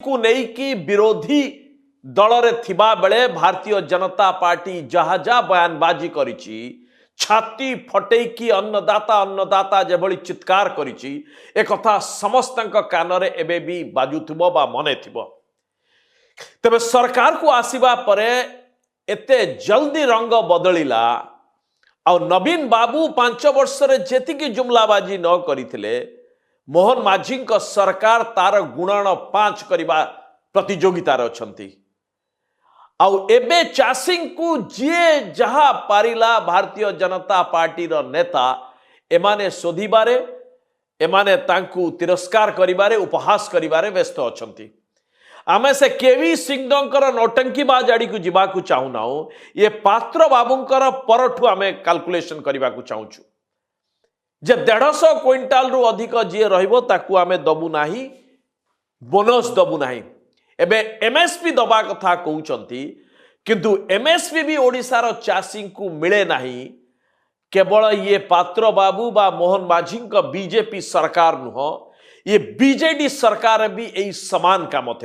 को नेकी विरोधी दल थिबा बेले भारतीय जनता पार्टी जहा जहा बयानबाजी करिछि छाती फटेकी अन्नदाता अन्नदाता जेभली चित्कार करिछि ए कथा समस्तक कानरे एबे भी बाजुथिबो बा मने थिबो। तबे सरकार को आसीबा परे एते जल्दी रंग बदलिला और नवीन बाबू 5 वर्ष रे जेतिकी जुमलाबाजी न करिथिले मोहन माझी सरकार तार गुणन 5 करबा प्रतियोगितार अछंती आउ एबे चाषी को जे जहा पारिला भारतीय जनता पार्टी रो नेता एमाने शोधिबारे एमाने तांकु तिरस्कार करिबारे उपहास करिबारे व्यस्त अछंती। आमे से केवी सिंहकर नौटंकी बाजाड़ी को जीवा को चाहूना ये पात्र बाबूंकर परठु आमे कैलकुलेशन करने को चाहूँ जे 150 क्विंटाल रु अधिक जी रहिबो ताकू आमे दबु नाही बोनस दबु नाही। एबे एमएसपी दबा कथा कहउचंती किंतु एमएसपी भी ओडिसार चाषी को मिले नाही। केवल ये पात्र बाबू बा मोहन माझी बीजेपी सरकार नुह ये बीजेडी सरकार भी यही समान काम थे।